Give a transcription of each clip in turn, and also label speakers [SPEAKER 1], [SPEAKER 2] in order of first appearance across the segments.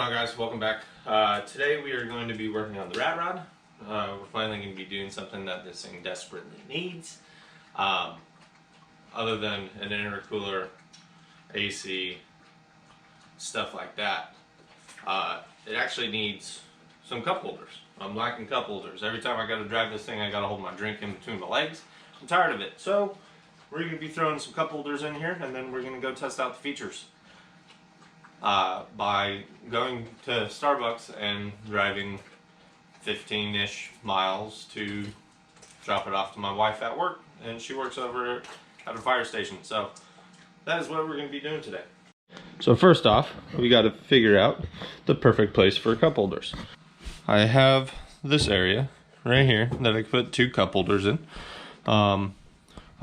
[SPEAKER 1] going on, guys? Welcome back. Today we are going to be working on the RATROD. We're finally going to be doing something that this thing desperately needs. Other than an intercooler, AC, stuff like that. It actually needs some cup holders. I'm lacking cup holders. Every time I got to drive this thing, I got to hold my drink in between my legs. I'm tired of it. So we're going to be throwing some cup holders in here, and then we're going to go test out the features. By going to Starbucks and driving 15-ish miles to drop it off to my wife at work, and she works over at a fire station. So that is what we're going to be doing today. So first off, we got to figure out the perfect place for cup holders. I have this area right here that I put 2 cup holders in.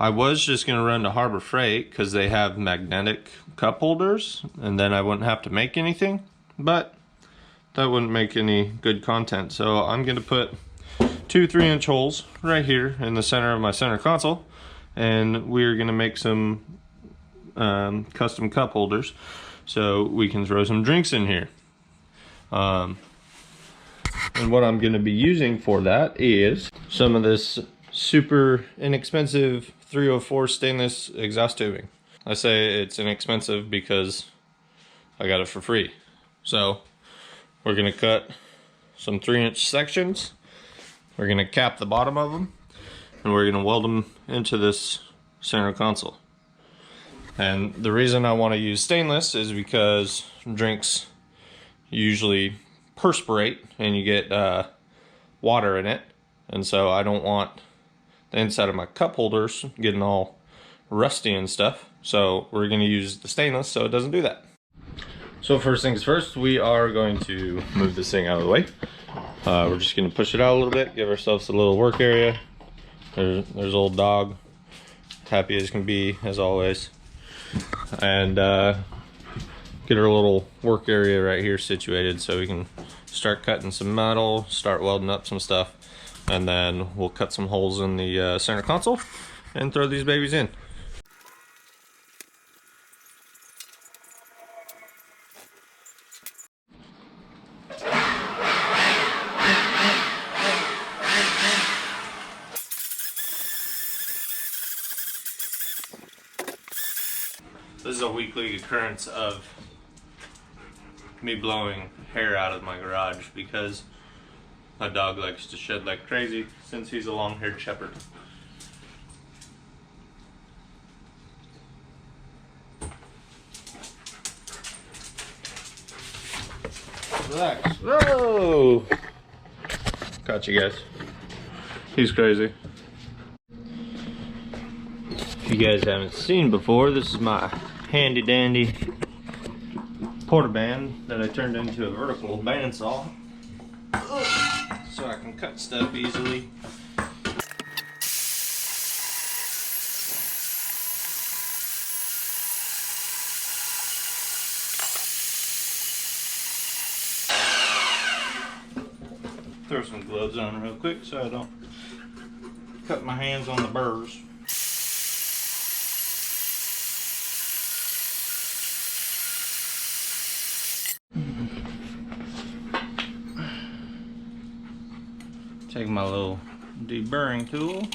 [SPEAKER 1] I was just going to run to Harbor Freight because they have magnetic cup holders, and then I wouldn't have to make anything, but that wouldn't make any good content. So I'm going to put 2 3-inch holes right here in the center of my center console, and we're going to make some custom cup holders so we can throw some drinks in here. And what I'm going to be using for that is some of this super inexpensive 304 stainless exhaust tubing. I say it's inexpensive because I got it for free. So we're going to cut some 3-inch sections. We're going to cap the bottom of them, and we're going to weld them into this center console. And the reason I want to use stainless is because drinks usually perspirate and you get water in it, and so I don't want the inside of my cup holders getting all rusty and stuff. So we're going to use the stainless so it doesn't do that. So first things first, we are going to move this thing out of the way. We're just going to push it out a little bit, give ourselves a little work area. There's old dog, happy as can be as always, and get our little work area right here situated so we can start cutting some metal, start welding up some stuff, and then we'll cut some holes in the center console and throw these babies in. This is a weekly occurrence of me blowing hair out of my garage because my dog likes to shed like crazy since he's a long-haired shepherd. Relax. Whoa! Got you guys. He's crazy. If you guys haven't seen before, this is my handy dandy porta band that I turned into a vertical bandsaw so I can cut stuff easily. Throw some gloves on real quick so I don't cut my hands on the burrs. Take my little deburring tool.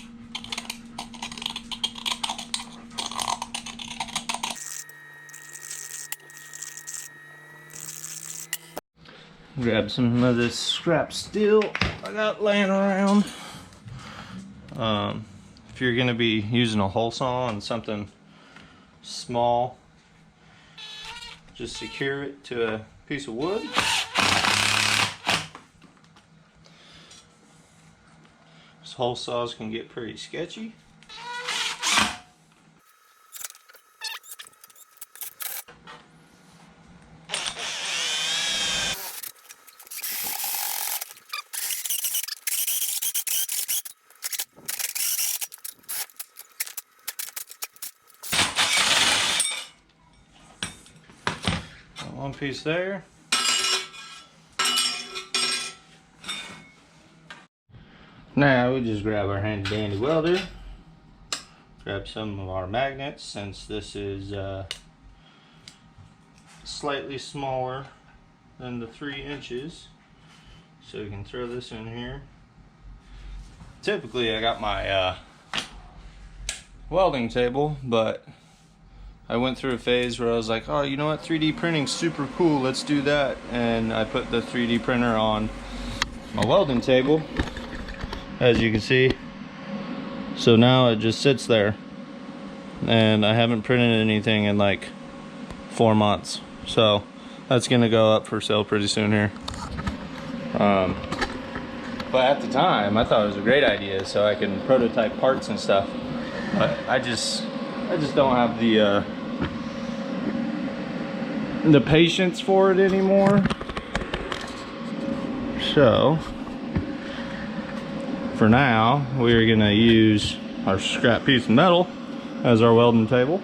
[SPEAKER 1] Grab some of this scrap steel I got laying around. If you're going to be using a hole saw on something small, just secure it to a piece of wood. Hole saws can get pretty sketchy. Got one piece there. Now we just grab our handy dandy welder, grab some of our magnets, since this is slightly smaller
[SPEAKER 2] than the 3 inches. So we can throw this in here. Typically I got my welding table, but I went through a phase where I was like, oh, you know what, 3D printing's super cool, let's do that. And I put the 3D printer on my welding table, as you can see. So now it just sits there, and I haven't printed anything in like 4 months. So that's gonna go up for sale pretty soon here. But at the time I thought it was a great idea, so I can prototype parts and stuff. But I just don't have the patience for it anymore. So for now, we're gonna use our scrap piece of metal as our welding table.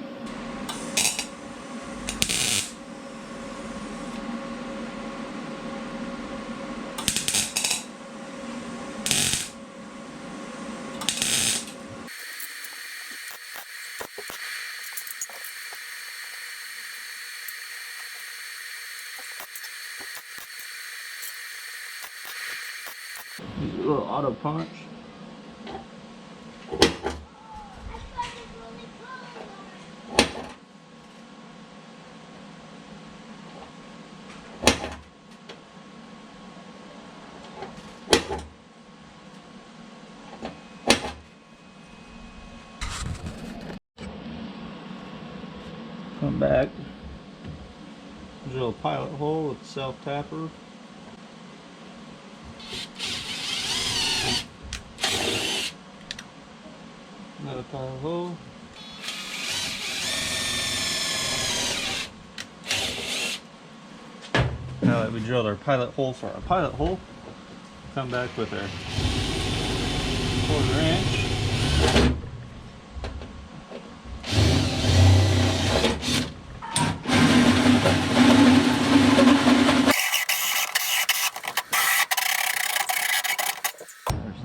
[SPEAKER 2] Use a little auto punch. Come back, drill a pilot hole with self-tapper. Another pilot hole. Now that we drilled our pilot hole for our pilot hole, come back with our 1/4 inch.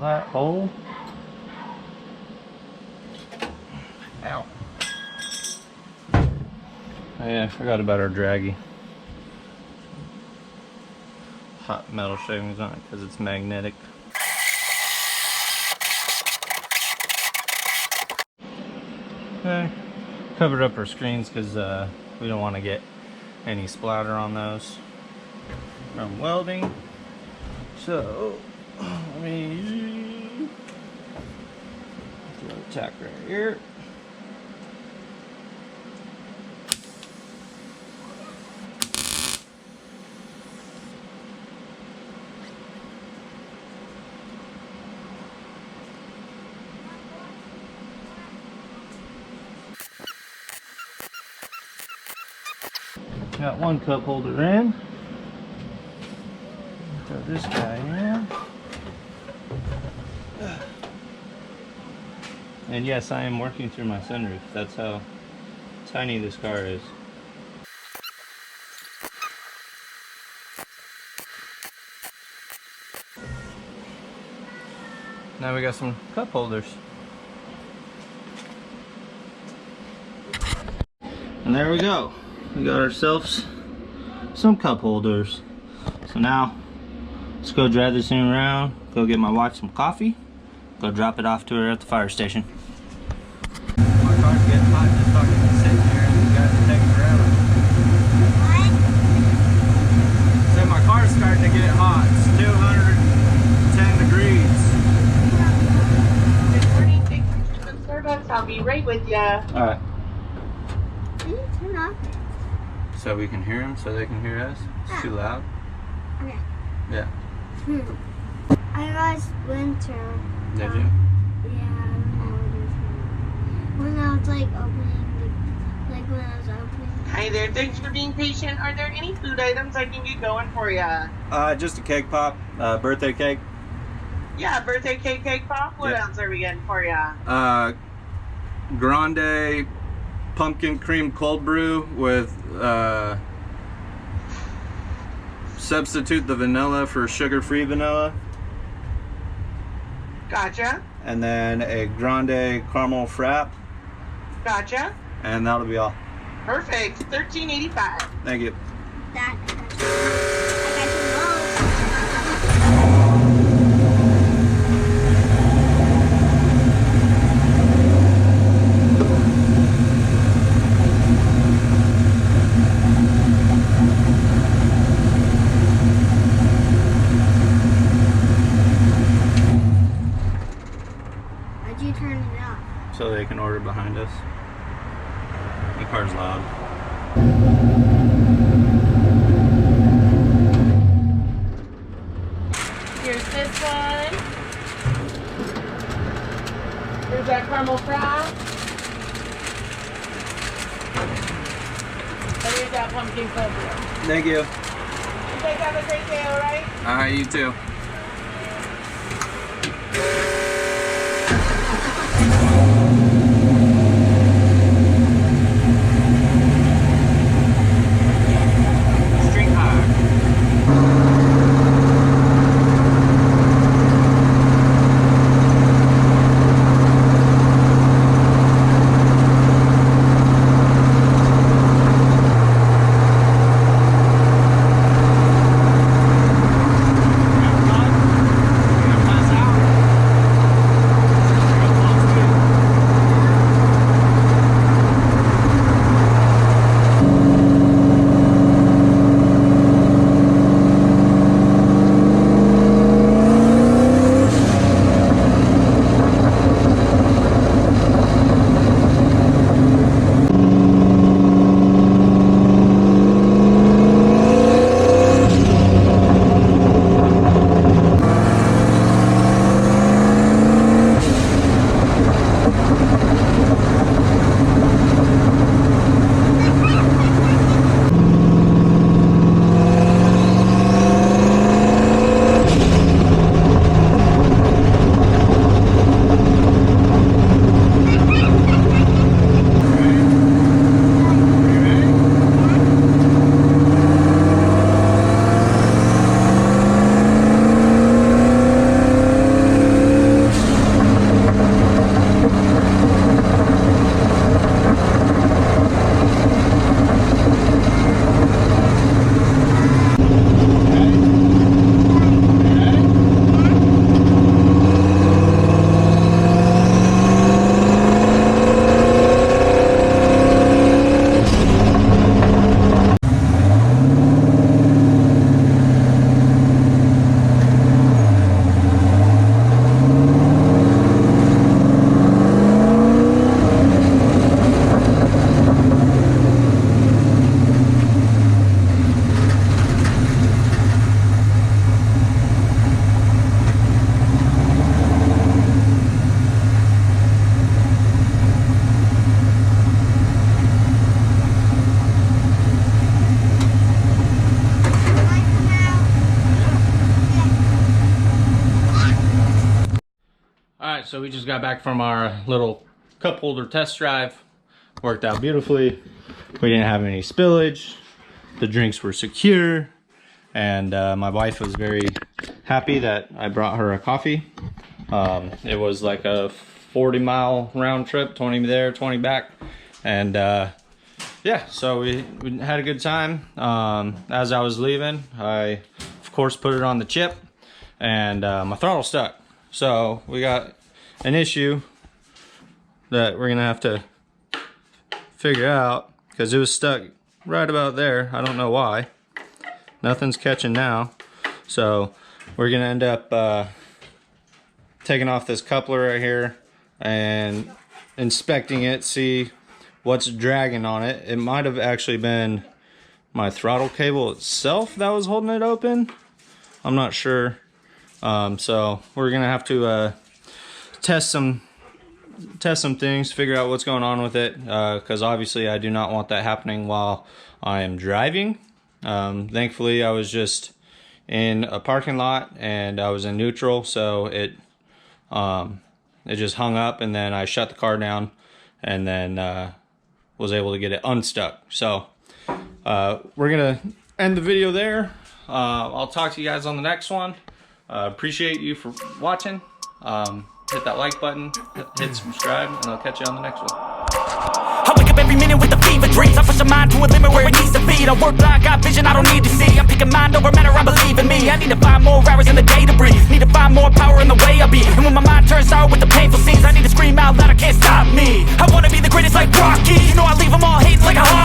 [SPEAKER 2] That hole. Ow. Oh yeah, I forgot about our draggy. Hot metal shavings on it because it's magnetic. Okay, covered up our screens because we don't want to get any splatter on those from welding. So let me throw a tack right here. Got one cup holder in. Throw this guy in. And yes, I am working through my sunroof. That's how tiny this car is. Now we got some cup holders. And there we go. We got ourselves some cup holders. So now, let's go drive this thing around, go get my wife some coffee, go drop it off to her at the fire station. My car's getting hot just fucking sitting here and you guys are taking forever. What? So my car's starting to get hot. It's 210 degrees.
[SPEAKER 3] Good morning, thanks for choosing Starbucks. I'll be right with ya.
[SPEAKER 2] Alright.
[SPEAKER 4] Can you turn off?
[SPEAKER 2] So we can hear them, so they can hear us? It's too loud?
[SPEAKER 4] Okay.
[SPEAKER 2] Yeah.
[SPEAKER 4] I lost winter.
[SPEAKER 2] Did you?
[SPEAKER 4] Yeah, when I was like opening
[SPEAKER 3] Hi there, thanks for being patient. Are there any food items I can get going for ya?
[SPEAKER 2] Just a cake pop, birthday cake.
[SPEAKER 3] Yeah, birthday cake pop. What else are we getting for ya?
[SPEAKER 2] Grande pumpkin cream cold brew with substitute the vanilla for sugar-free vanilla.
[SPEAKER 3] Gotcha.
[SPEAKER 2] And then a grande caramel frap.
[SPEAKER 3] Gotcha.
[SPEAKER 2] And that'll be all.
[SPEAKER 3] Perfect. $13.85.
[SPEAKER 2] Thank you.
[SPEAKER 4] that.
[SPEAKER 2] heard behind us. The car's loud.
[SPEAKER 3] Here's this one. Here's that caramel fry. And here's that pumpkin coleslaw.
[SPEAKER 2] Thank you.
[SPEAKER 3] You guys have a great day, alright?
[SPEAKER 2] Alright, you too. Alright, so we just got back from our little cup holder test drive. Worked out beautifully. We didn't have any spillage. The drinks were secure. And my wife was very happy that I brought her a coffee. It was like a 40-mile round trip, 20 there, 20 back. And yeah, so we had a good time. As I was leaving, I, of course, put it on the chip. And my throttle stuck. So we got an issue that we're gonna have to figure out because it was stuck right about there. I don't know why. Nothing's catching now. So we're gonna end up taking off this coupler right here and inspecting it, see what's dragging on it. It might have actually been my throttle cable itself that was holding it open. I'm not sure. So we're gonna have to test some things, figure out what's going on with it, because obviously I do not want that happening while I am driving. Thankfully I was just in a parking lot and I was in neutral, so it just hung up, and then I shut the car down and then was able to get it unstuck. So we're gonna end the video there. I'll talk to you guys on the next one. Appreciate you for watching. Hit that like button, hit subscribe, and I'll catch you on the next one.
[SPEAKER 5] I wake up every minute with the fever dreams. I push my mind to a limit where it needs to be. I work blind, got vision I don't need to see. I'm picking mind over matter, I believe in me. I need to find more hours in the day to breathe. Need to find more power in the way I be. And when my mind turns sour with the painful scenes, I need to scream out loud, I can't stop me. I wanna be the greatest like Rocky. You know I leave them all hating like a hawk.